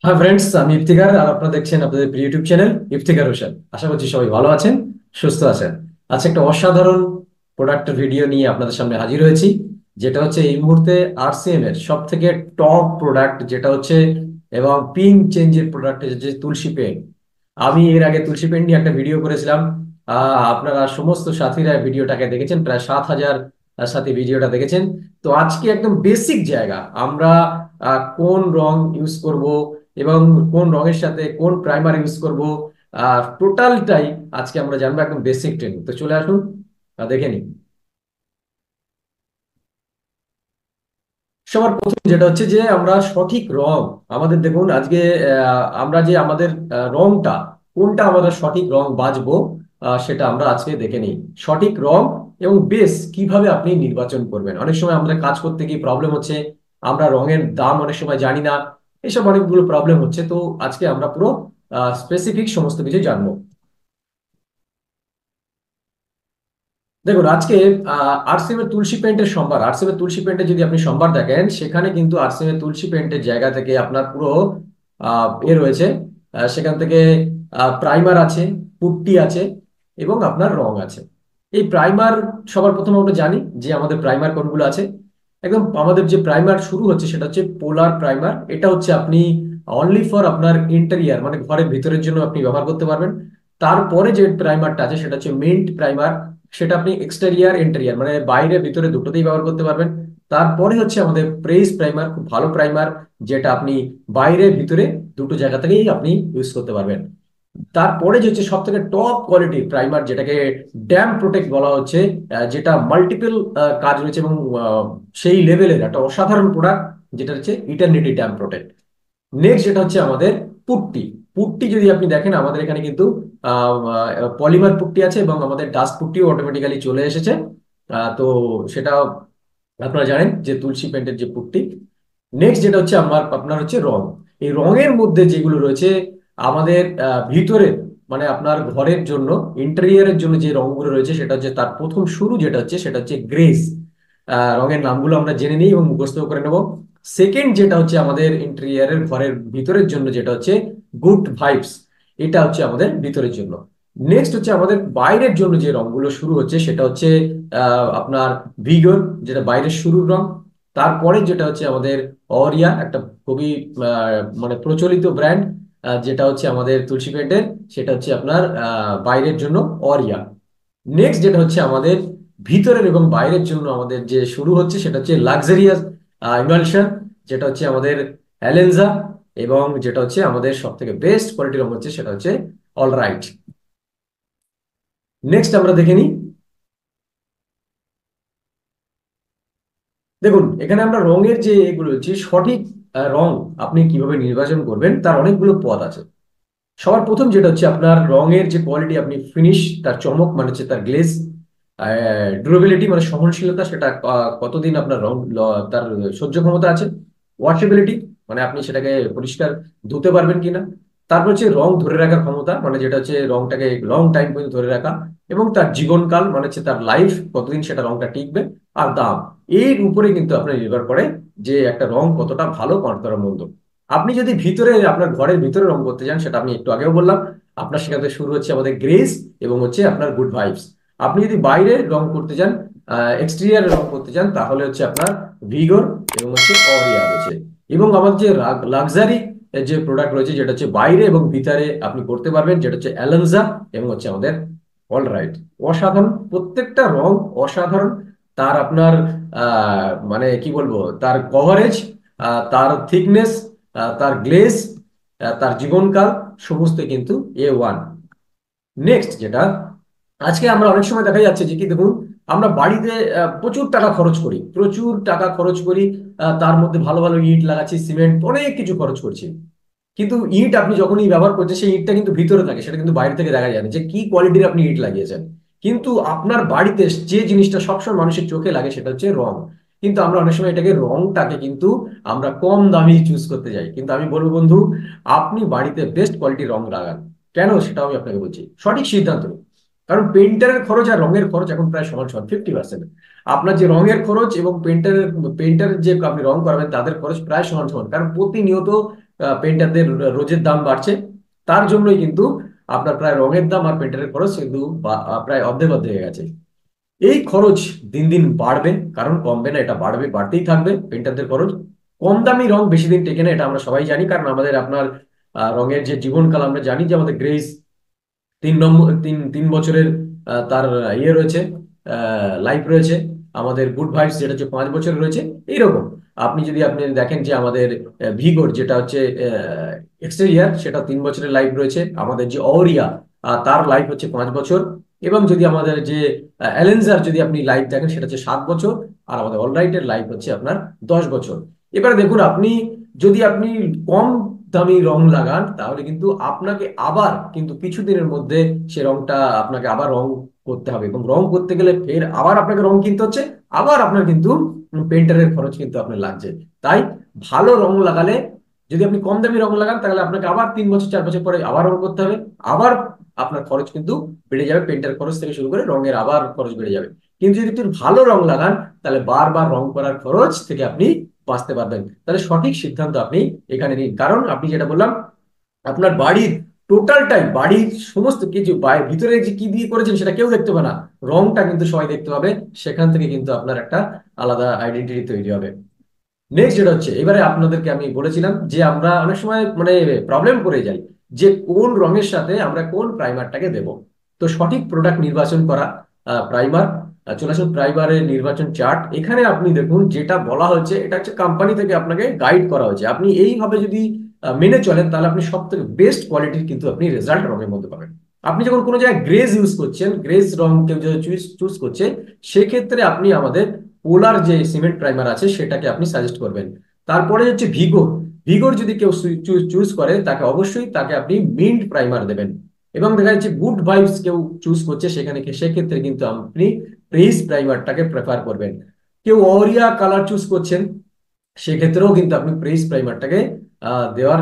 হ্যাঁ ফ্রেন্ডস, আমি ইফতিকার আর আপনারা দেখছেন আপনাদের প্রিয় ইউটিউব চ্যানেল ইফতিকার হোসেন। আশা করছি সবাই ভালো আছেন, সুস্থ আছেন। আজকে একটা অসাধারণ প্রোডাক্টের ভিডিও নিয়ে আপনাদের সামনে হাজির হয়েছি, যেটা হচ্ছে এই মুহূর্তে আরসিএম এর সব থেকে টপ প্রোডাক্ট, যেটা হচ্ছে এবং পিং চেঞ্জের প্রোডাক্ট যে তুলসী পেন। আমি এর আগে তুলসী পেন নিয়ে একটা ভিডিও করেছিলাম। আপনারা সমস্ত সাথীরা ভিডিওটাকে দেখেছেন, প্রায় 7,000 সাথী ভিডিওটা দেখেছেন। তো আজকে একদম বেসিক জায়গা আমরা কোন রং ইউজ করব এবং কোন রঙের সাথে কোন প্রাইমার ইউজ করব, টোটালটাই আজকে আমরা জানবো, একদম বেসিক ট্রেনিং। তো চলে আসুন, দেখে নিই। সবার প্রথম যেটা হচ্ছে যে আমরা সঠিক রং, আমাদের দেখুন আজকে আমরা যে আমাদের রংটা কোনটা আমাদের সঠিক রং বাছবো, সেটা আমরা আজকে দেখে নিই। সঠিক রং এবং বেস কিভাবে আপনি নির্বাচন করবেন। অনেক সময় আমাদের কাজ করতে গিয়ে প্রবলেম হচ্ছে, আমরা রঙের দাম অনেক সময় জানি না, এসব অনেকগুলো প্রবলেম হচ্ছে। তো আজকে আমরা পুরো স্পেসিফিক সমস্ত কিছু জানবো। দেখুন আজকে আরসিএম এর তুলসী পেন্টের সম্ভার, আরসিএম এর তুলসী পেন্টের যদি আপনি সম্ভার দেখেন, সেখানে কিন্তু আরসিএম এর তুলসী পেন্টের জায়গা থেকে আপনার পুরো রয়েছে। সেখান থেকে প্রাইমার আছে, পুট্টি আছে এবং আপনার রং আছে। এই প্রাইমার, সবার প্রথম আমরা জানি যে আমাদের প্রাইমার কোনগুলো আছে। একদম আমাদের যে প্রাইমার শুরু হচ্ছে সেটা হচ্ছে পোলার প্রাইমার। এটা হচ্ছে আপনি অনলি ফর আপনার ইন্টেরিয়ার মানে ঘরের ভিতরের জন্য আপনি ব্যবহার করতে পারবেন। তারপরে যে প্রাইমারটা আছে সেটা হচ্ছে মিন্ট প্রাইমার। সেটা আপনি এক্সটেরিয়ার ইন্টেরিয়ার মানে বাইরে ভিতরে দুটোতেই ব্যবহার করতে পারবেন। তারপরে হচ্ছে আমাদের প্রেস প্রাইমার, খুব ভালো প্রাইমার, যেটা আপনি বাইরে ভিতরে দুটো জায়গা থেকেই আপনি ইউজ করতে পারবেন। তারপরে যে হচ্ছে সব থেকে টপ কোয়ালিটির প্রাইমার, যেটাকে ড্যাম প্রোটেক্ট বলা হচ্ছে, যেটা মাল্টিপল কাজ রয়েছে এবং সেই লেভেলের একটা অসাধারণ প্রোডাক্ট, যেটা হচ্ছে ইটারনিটি ড্যাম প্রোটেক্ট। নেক্সট যেটা হচ্ছে আমাদের পুট্টি। পুট্টি যদি আপনি দেখেন, আমাদের এখানে কিন্তু পলিমার পুট্টি আছে এবং আমাদের ডাস্ট পুট্টিও অটোমেটিক্যালি চলে এসেছে। তো সেটা আপনারা জানেন যে তুলসী পেন্টের যে পুট্টি। নেক্সট যেটা হচ্ছে আমার আপনার হচ্ছে রং। এই রঙের মধ্যে যেগুলো রয়েছে আমাদের ভিতরে মানে আপনার ঘরের জন্য, ইন্টেরিয়রের জন্য যে রংগুলো রয়েছে, সেটা হচ্ছে তার প্রথম শুরু যেটা হচ্ছে সেটা হচ্ছে গ্রেস। রঙের নামগুলো আমরা জেনে নিই এবং মুখস্থ করে নেব। সেকেন্ড যেটা হচ্ছে আমাদের ইন্টেরিয়রের ঘরের ভিতরের জন্য, যেটা হচ্ছে গুড ভাইবস। এটা হচ্ছে আমাদের ভিতরের জন্য। নেক্সট হচ্ছে আমাদের বাইরের জন্য যে রংগুলো শুরু হচ্ছে সেটা হচ্ছে আপনার ভিগর, যেটা বাইরের শুরুর রং। তারপরে যেটা হচ্ছে আমাদের অরিয়া, একটা খুবই মানে প্রচলিত ব্র্যান্ড, যেটা হচ্ছে আমাদের তুলসী পেটের, সেটা হচ্ছে আপনার বাইরের জন্য অরিয়া। নেক্সট যেটা হচ্ছে আমাদের ভিতরের এবং বাইরের জন্য আমাদের যে শুরু হচ্ছে সেটা হচ্ছে লাক্সারিয়াস ইমালশন, যেটা হচ্ছে আমাদের অ্যালেনজা। এবং যেটা হচ্ছে আমাদের সব থেকে বেস্ট কোয়ালিটির রং হচ্ছে সেটা হচ্ছে অলরাইট। নেক্সট আমরা দেখে নিই। দেখুন এখানে আমরা রঙের যে এগুলো হচ্ছে সঠিক রং আপনি কিভাবে নির্বাচন করবেন, তার অনেকগুলো পথ আছে। সবার প্রথম যেটা হচ্ছে আপনার রঙের যে কোয়ালিটি, আপনি ফিনিশ, তার চমক মানে হচ্ছে তার গ্লেজ, ডিউরেবিলিটি মানে সহনশীলতা, সেটা কতদিন আপনার রং তার সহ্য ক্ষমতা আছে। ওয়াশেবিলিটি মানে আপনি সেটাকে পরিষ্কার ধুতে পারবেন কিনা। তারপর হচ্ছে রং ধরে রাখার ক্ষমতা, মানে যেটা হচ্ছে রংটাকে লং টাইম পর্যন্ত ধরে রাখা। এবং তার জীবনকাল মানে হচ্ছে তার লাইফ, কতদিন সেটা রংটা টিকবে। আর দাম, এর উপরে কিন্তু আপনার নির্ভর করে যে একটা রং কতটা ভালো কতটা মন্দ। আপনি যদি ভিতরে আপনার ঘরের ভিতরে রং করতে চান, সেটা আমি একটু আগেও বললাম, আপনার সেখান থেকে শুরু হচ্ছে আমাদের গ্রেস এবং হচ্ছে আপনার গুড ভাইবস। আপনি যদি বাইরে রং করতে চান, এক্সটেরিয়ারে রং করতে চান, তাহলে হচ্ছে আপনার ভিগর এবং হচ্ছে অরিয়া রয়েছে। এবং আমাদের যে লাক্সারি যে প্রোডাক্ট রয়েছে, যেটা হচ্ছে বাইরে এবং ভিতরে আপনি করতে পারবেন, যেটা হচ্ছে অ্যালেনজা এবং হচ্ছে আমাদের অলরাইট। অসাধারণ প্রত্যেকটা রং, অসাধারণ। তার আপনার মানে কি বলবো, তার কভারেজ, তার থিকনেস, তার গ্লেজ, তার জীবনকাল, সমস্ত কিন্তু A1। নেক্সট যেটা আজকে আমরা অনেক সময় দেখা যাচ্ছে যে কি দেখুন, আমরা বাড়িতে প্রচুর টাকা খরচ করি, প্রচুর টাকা খরচ করি। তার মধ্যে ভালো ভালো ইট লাগাচ্ছি, সিমেন্ট, অনেক কিছু খরচ করছি। কিন্তু ইট আপনি যখনই ব্যবহার করছেন, সেই ইটটা কিন্তু ভিতরে থাকে, সেটা কিন্তু বাইরে থেকে দেখা যায় না যে কি কোয়ালিটির আপনি ইট লাগিয়েছেন। কিন্তু আপনার বাড়িতে যে জিনিসটা সবসময় মানুষের চোখে লাগে সেটা হচ্ছে রং। কিন্তু আমরা অনেক সময় এটাকে, রংটাকে কিন্তু আমরা কম দামি চুজ করতে যাই। কিন্তু আমি বলবো বন্ধু, আপনি বাড়িতে বেস্ট কোয়ালিটির রং লাগান। কেন সেটাও আমি আপনাকে বলছি, সঠিক সিদ্ধান্ত নিন। কারণ পেন্টারের খরচ আর রঙের খরচ এখন প্রায় সমান সমান, 50%। আপনার যে রঙের খরচ এবং পেন্টারের যে আপনি রং করাবেন তাদের খরচ প্রায় সমান সমান, কারণ প্রতিনিয়ত পেন্টারদের রোজের দাম বাড়ছে, তার জন্যই কিন্তু আপনার প্রায় রঙের দাম আর পেন্টারের খরচ কিন্তু প্রায় অর্ধেক অর্ধেক হয়ে গেছে। এই খরচ দিন দিন বাড়বে, কারণ কমবে না, এটা বাড়বে, বাড়তেই থাকবে পেন্টারদের খরচ। কম দামি রং বেশি দিন টেকে না, এটা আমরা সবাই জানি, কারণ আমাদের আপনার রঙের যে জীবনকাল আমরা জানি যে আমাদের গ্রেস 3 বছরের তার ইয়ে রয়েছে, লাইফ রয়েছে। আমাদের গুড ভাইবস যেটা হচ্ছে 5 বছরের রয়েছে। এইরকম আপনি দেখেন যে আমাদের ভিগোর যেটা হচ্ছে এক্সটেরিয়ার, সেটা 3 বছরের লাইফ রয়েছে। আমাদের যে অরিয়া তার লাইফ হচ্ছে 5 বছর। এবং যদি আমাদের যে অ্যালেন্সার যদি আপনি লাইফ দেখেন সেটা হচ্ছে 7 বছর। আর আমাদের অলরাইটের লাইফ হচ্ছে আপনার 10 বছর। এবারে দেখুন, যদি আপনি কম দামি রং লাগান, তাহলে কিন্তু আপনাকে আবার কিন্তু কিছুদিনের মধ্যে সে রংটা আপনাকে আবার রং করতে হবে, এবং রং করতে গেলে ফের আবার আপনাকে রং কিনতে হচ্ছে, আবার আপনার কিন্তু পেন্টারের খরচ কিন্তু আপনার লাগছে। তাই ভালো রং লাগালে, যদি আপনি কম দামি রং লাগান, তাহলে আপনাকে আবার 3 বছর 4 বছর পরে আবার রং করতে হবে, আবার আপনার খরচ কিন্তু বেড়ে যাবে, পেন্টার খরচ থেকে শুরু করে রঙের আবার খরচ বেড়ে যাবে। কিন্তু যদি একটু ভালো রং লাগান, তাহলে বারবার রং করার খরচ থেকে আপনি বাঁচতে পারবেন। তাহলে সঠিক সিদ্ধান্ত আপনি এখানে নিন, কারণ আপনি যেটা বললাম, আপনার বাড়ির টোটালটাই, বাড়ির সমস্ত কিছু ভিতরে যে কি দিয়ে করেছেন সেটা কেউ দেখতে পাবে না, রংটা কিন্তু সবাই দেখতে পাবে। সেখান থেকে কিন্তু আপনার একটা আলাদা আইডেন্টিটি তৈরি হবে। নেক্সট যেটা হচ্ছে, এবারে আপনাদেরকে আমি বলেছিলাম যে আমরা অনেক সময় মানে প্রবলেম করে যাই যে কোন রঙের সাথে আমরা কোন প্রাইমারটাকে দেব। তো সঠিক প্রোডাক্ট নির্বাচন করা, প্রাইমার, চলে আসুন প্রাইমারের নির্বাচন চার্ট। এখানে আপনি দেখুন যেটা বলা হচ্ছে, এটা হচ্ছে কোম্পানি থেকে আপনাকে গাইড করা হয়েছে। আপনি এইভাবে যদি মেনে চলেন, তাহলে আপনি সব থেকে বেস্ট কোয়ালিটির কিন্তু আপনি রেজাল্ট রঙের মধ্যে পাবেন। আপনি যখন কোনো জায়গায় গ্রেজ ইউজ করছেন, গ্রেজ রং কেউ যদি চুজ করছে, সেক্ষেত্রে আপনি আমাদের পোলার যে সিমেন্ট প্রাইমার আছে সেটাকে আপনি সাজেস্ট করবেন। তারপরে হচ্ছে ভিগোর। ভিগোর যদি কেউ চুজ করে, তাকে অবশ্যই তাকে আপনি মিন্ট প্রাইমার দেবেন। এবং দেখা যাচ্ছে গুড ভাইবস কেউ চুজ করছে, সেক্ষেত্রে কিন্তু আপনি প্রেস প্রাইমারটাকে প্রেফার করবেন। কেউ অরিয়া কালার চুজ করছেন, সেক্ষেত্রেও কিন্তু আপনি প্রেস প্রাইমারটাকে দেওয়ার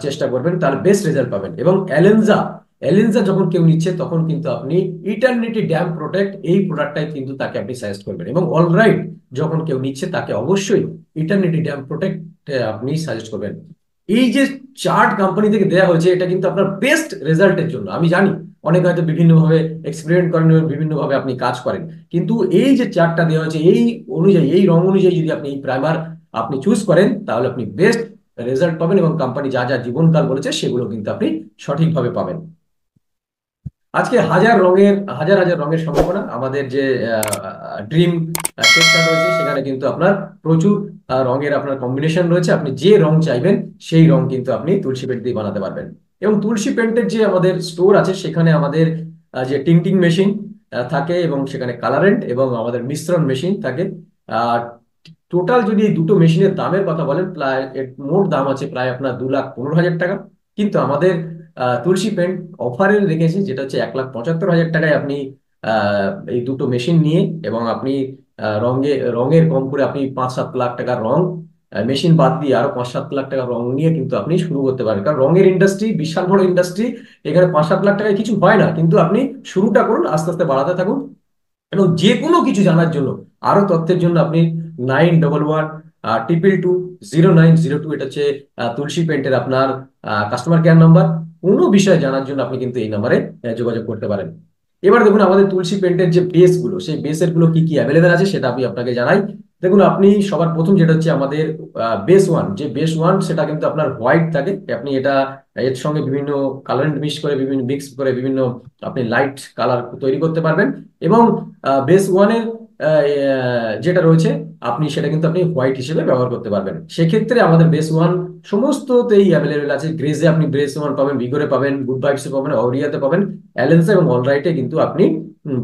চেষ্টা করবেন, তার বেস্ট রেজাল্ট পাবেন। এবং অ্যালেনজা, অ্যালেনজা যখন কেউ নিচ্ছে, তখন কিন্তু আপনি ইটারনিটি ড্যাম প্রোটেক্ট এই প্রোডাক্টটাই কিন্তু তাকে আপনি সাজেস্ট করবেন। এবং অলরাইট যখন কেউ নিচ্ছে, তাকে অবশ্যই ইটারনিটি ড্যাম প্রোটেক্ট আপনি সাজেস্ট করবেন। এই যে চার্ট কোম্পানি থেকে দেওয়া হয়েছে, এটা কিন্তু আপনার বেস্ট রেজাল্টের জন্য। আমি জানি অনেকে হয়তো বিভিন্নভাবে এক্সপেরিমেন্ট করেন, বিভিন্নভাবে আপনি কাজ করেন, কিন্তু এই যে চার্টটা দেওয়া হয়েছে, এই অনুযায়ী, এই রং অনুযায়ী যদি আপনি এই প্রাইমার আপনি চুজ করেন, তাহলে আপনি বেস্ট রেজাল্ট পাবেন, এবং কোম্পানি যা যা জীবনকাল বলেছে সেগুলো কিন্তু আপনি সঠিকভাবে পাবেন। আজকে হাজার হাজার রঙের সম্ভাবনা, আমাদের যে ড্রিম সেকশন রয়েছে, সেখানে কিন্তু আপনার প্রচুর রঙের আপনার কম্বিনেশন রয়েছে। আপনি যে রং চাইবেন সেই রং কিন্তু আপনি তুলসী পেন্ট দিয়ে বানাতে পারবেন। এবং তুলসী পেন্টের যে আমাদের স্টোর আছে, সেখানে আমাদের যে টিংটিং মেশিন থাকে, এবং সেখানে কালারেন্ট এবং আমাদের মিশ্রণ মেশিন থাকে। টোটাল যদি এই দুটো মেশিনের দামের কথা বলেন, প্রায় এর মোট দাম আছে প্রায় আপনার 2,15,000 টাকা। কিন্তু আমাদের তুলসী পেন্ট অফারে রেখেছি, যেটা হচ্ছে 1,75,000 টাকায় আপনি এই দুটো মেশিন নিয়ে, এবং আপনি রঙের কম করে আপনি 5-7 লাখ টাকার রং মেশিন বাদ দিয়ে আরো 5-7 লাখ টাকার রং নিয়ে কিন্তু আপনি শুরু করতে পারেন। কারণ রঙের ইন্ডাস্ট্রি বিশাল বড় ইন্ডাস্ট্রি, এখানে 5-7 লাখ টাকায় কিছু হয় না। কিন্তু আপনি শুরুটা করুন, আস্তে আস্তে বাড়াতে থাকুন। এবং যে কোনো কিছু জানার জন্য, আরো তথ্যের জন্য, আপনি 9111 222 0902, এটা হচ্ছে তুলসী পেন্টের আপনার কাস্টমার কেয়ার নাম্বার। কোনো বিষয়ে জানার জন্য আপনি কিন্তু এই নাম্বারে যোগাযোগ করতে পারেন। এবার দেখুন, আমাদের তুলসী পেন্টের যে বেস গুলো, সেই বেসের গুলো কি কি অ্যাভেলেবেল আছে সেটা আমি আপনাকে জানাই। দেখুন, আপনি সবার প্রথম যেটা হচ্ছে আমাদের বেস ওয়ান, সেটা কিন্তু আপনার হোয়াইট থাকে। আপনি এটা এর সঙ্গে বিভিন্ন কালার মিক্স করে বিভিন্ন আপনি লাইট কালার তৈরি করতে পারবেন। এবং বেস ওয়ানের যেটা রয়েছে, আপনি হোয়াইট হিসেবে ব্যবহার করতে পারবেন। সেক্ষেত্রে আমাদের বেস ওয়ান সমস্ততেই অ্যাভেলেবেল আছে। গ্রেজে আপনি বেস ওয়ান পাবেন, ভিগোরে পাবেন, গুড ভাইবসে পাবেন, অরিয়াতে পাবেন, অ্যালেন্সা এবং অলরাইটে কিন্তু আপনি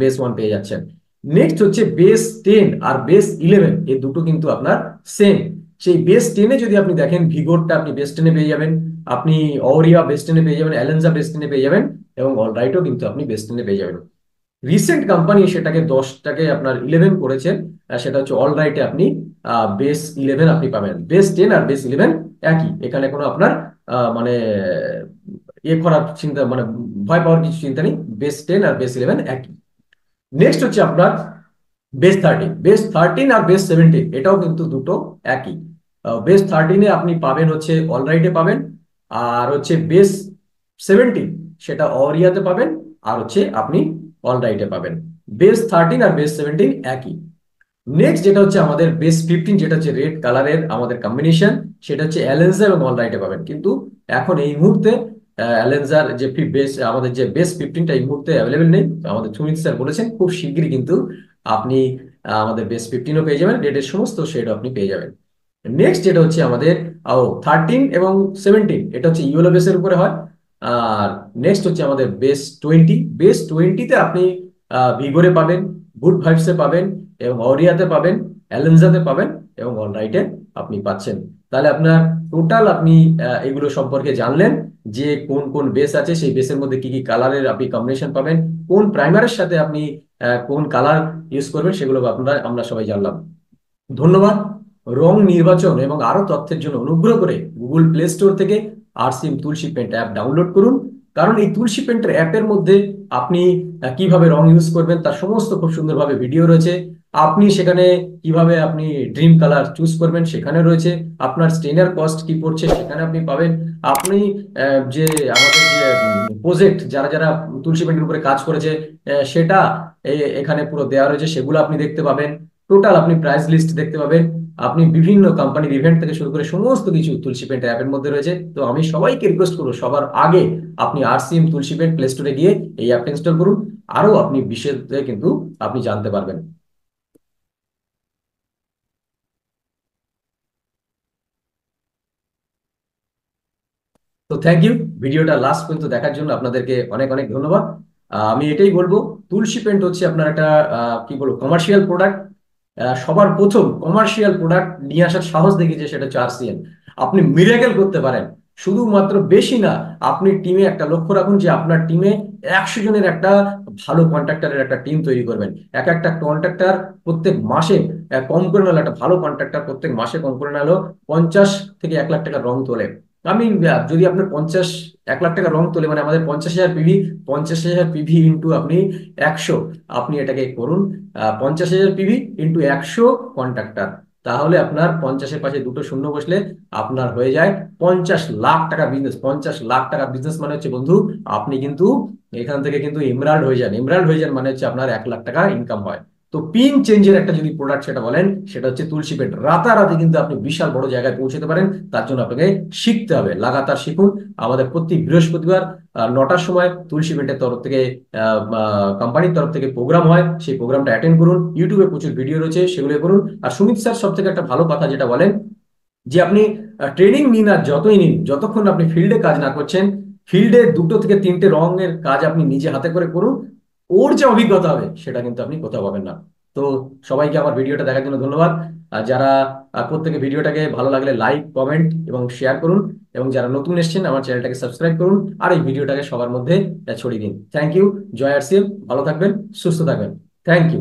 বেস ওয়ান পেয়ে যাচ্ছেন। নেক্সট হচ্ছে বেস 10 আর বেস 11, এই দুটো কিন্তু আপনার সেম। সেই বেস 10-এ যদি আপনি দেখেন, ভিগোরটা আপনি বেস 10-এ পেয়ে যাবেন, আপনি অরিয়া বেস 10-এ পেয়ে যাবেন, অ্যালেন্সা বেস 10-এ পেয়ে যাবেন, এবং অলরাইটও কিন্তু আপনি বেস 10-এ পেয়ে যাবেন। রিসেন্ট কোম্পানি সেটাকে 10টাকে আপনার 11 করেছেন, সেটা হচ্ছে অলরাইটে আপনি বেস 11 আপনি পাবেন। বেস 10 আর বেস 11 একই, এখানে কোনো আপনার মানে ইয়ে করার চিন্তা, মানে ভয় পাওয়ার কিছু চিন্তা নেই। বেস 10 আর বেস 11 একই। নেক্সট হচ্ছে আপনার বেস 13 আর বেস 17, এটাও কিন্তু দুটো একই। বেস 13-এ আপনি পাবেন হচ্ছে অলরাইটে পাবেন, আর হচ্ছে বেস 17 সেটা অরিয়াতে পাবেন, আর হচ্ছে আপনি অলরাইটে পাবেন। বেস 13 আর বেস 17 একই। নেক্সট যেটা হচ্ছে আমাদের বেস 15, যেটা হচ্ছে রেড কালারের আমাদের কম্বিনেশন, সেটা হচ্ছে অ্যালেনজা এবং অলরাইটে পাবেন। কিন্তু এখন এই মুহূর্তে অ্যালেনজার যে বেস, আমাদের যে বেস 15টা এই মুহূর্তে অ্যাভেলেবেল নেই। তো আমাদের সুমিত স্যার বলেছেন খুব শিগগিরই কিন্তু আপনি আমাদের বেস 15ও পেয়ে যাবেন, রেডের সমস্ত শেডও আপনি পেয়ে যাবেন। নেক্সট যেটা হচ্ছে আমাদের 13 এবং 17, এটা হচ্ছে ইয়েলো বেসের উপরে হয়। আর নেক্সট হচ্ছে আমাদের বেস 20। বেস 20তে আপনি ভিগোরে পাবেন, গুড ভাইবসে পাবেন, এবং অরিয়াতে পাবেন, অ্যালেনজাতে পাবেন, এবং অলরাইটে আপনি পাচ্ছেন। তাহলে আপনার টোটাল আপনি এগুলো সম্পর্কে জানলেন, যে কোন কোন বেস আছে, সেই বেসের মধ্যে কি কি কালারের আপনি কম্বিনেশন পাবেন, কোন প্রাইমারের সাথে আপনি কোন কালার ইউজ করবেন, সেগুলো আমরা সবাই জানলাম। ধন্যবাদ। রং নির্বাচন এবং আরো তথ্যের জন্য অনুগ্রহ করে গুগল প্লে স্টোর থেকে আরসিএম তুলসী পেন্ট অ্যাপ ডাউনলোড করুন। কারণ এই তুলসী পেন্টের অ্যাপের মধ্যে আপনি কিভাবে রং ইউজ করবেন তার সমস্ত খুব সুন্দরভাবে ভিডিও রয়েছে। আপনি সেখানে কিভাবে আপনি ড্রিম কালার চুজ করবেন সেখানে রয়েছে। আপনার স্টেনার কস্ট কি পড়ছে সেখানে আপনি পাবেন। আপনি যে আমাদের যে প্রজেক্ট যারা যারা তুলসী পেন্টের উপরে কাজ করেছে সেটা এখানে পুরো দেওয়া রয়েছে, সেগুলো আপনি দেখতে পাবেন। টোটাল আপনি প্রাইস লিস্ট দেখতে পাবেন। আপনি বিভিন্ন কোম্পানির ইভেন্ট থেকে শুরু করে সমস্ত কিছু তুলসী পেন্ট অ্যাপের মধ্যে রয়েছে। তো আমি সবাইকে রিকোয়েস্ট করবো, সবার আগে আপনি আরসিএম তুলসী পেন্ট প্লে স্টোরে গিয়ে এই অ্যাপটা ইনস্টল করুন। আরো আপনি বিশেষে কিন্তু আপনি জানতে পারবেন। তো থ্যাংক ইউ, ভিডিওটা লাস্ট পর্যন্ত দেখার জন্য আপনাদেরকে অনেক অনেক ধন্যবাদ। আমি এটাই বলবো, তুলসী পেন্ট হচ্ছে আপনার একটা কি বলবো কমার্শিয়াল প্রোডাক্ট। সবার প্রথম কমার্শিয়াল প্রোডাক্ট নিয়ে আসার সাহস দেখিয়েছে সেটা হচ্ছে আরসিএন। আপনি মিরাকেল করতে পারেন, শুধুমাত্র বেশি না, আপনি টিমে একটা লক্ষ্য রাখুন যে আপনার টিমে 100 জনের একটা ভালো কন্ট্রাক্টরের একটা টিম তৈরি করবেন। এক একটা কন্ট্রাক্টর প্রত্যেক মাসে কম করে নাহলে, একটা ভালো কন্ট্রাক্টর প্রত্যেক মাসে কম করে নাহলেও 50 থেকে 1 লাখ টাকা রং তোলে। আমি যদি আপনার 1 লাখ টাকা রং তোলে, মানে আমাদের 50,000 পিভি, 50,000 পিভি ইন্টু আপনি 100, আপনি এটাকে করুন 50,000 পিভি ইন্টু 100 কন্ট্রাক্টর। তাহলে আপনার 50-এর পাশে দুটো শূন্য বসলে আপনার হয়ে যায় 50 লাখ টাকা বিজনেস। 50 লাখ টাকা বিজনেস মানে হচ্ছে বন্ধু, আপনি কিন্তু এখান থেকে কিন্তু এমরাল্ড হয়ে যান। এমরাল্ড হয়ে যান মানে হচ্ছে আপনার 1 লাখ টাকা ইনকাম হয়। তো পিন চেঞ্জের একটা যদি প্রোডাক্ট সেটা বলেন, সেটা হচ্ছে তুলসী পেন্ট। রাতারাতি কিন্তু আপনি বিশাল বড় জায়গায় পৌঁছতে পারেন। তার জন্য আপনাকে শিখতে হবে, লাগাতার শিখুন। আমাদের প্রতি বৃহস্পতিবার 9টার সময় তুলসী পেন্টের তরফ থেকে কোম্পানির তরফ থেকে প্রোগ্রাম হয়, সেই প্রোগ্রামটা অ্যাটেন্ড করুন। ইউটিউবে প্রচুর ভিডিও রয়েছে, সেগুলো করুন। আর সুমিত স্যার সব থেকে একটা ভালো কথা যেটা বলেন, যে আপনি ট্রেনিং নিন আর যতই নিন, যতক্ষণ আপনি ফিল্ডে কাজ না করছেন, ফিল্ডে 2 থেকে 3টে রঙের কাজ আপনি নিজে হাতে করে করুন, ওর যে অভিজ্ঞতা হবে সেটা কিন্তু আপনি কোথাও পাবেন না। তো সবাইকে আমার ভিডিওটা দেখার জন্য ধন্যবাদ। আর যারা প্রত্যেকে ভিডিওটাকে ভালো লাগলে লাইক, কমেন্ট এবং শেয়ার করুন, এবং যারা নতুন এসেছেন আমার চ্যানেলটাকে সাবস্ক্রাইব করুন, আর এই ভিডিওটাকে সবার মধ্যে ছড়িয়ে দিন। Thank you. জয় আরসিএম। ভালো থাকবেন, সুস্থ থাকবেন। Thank you.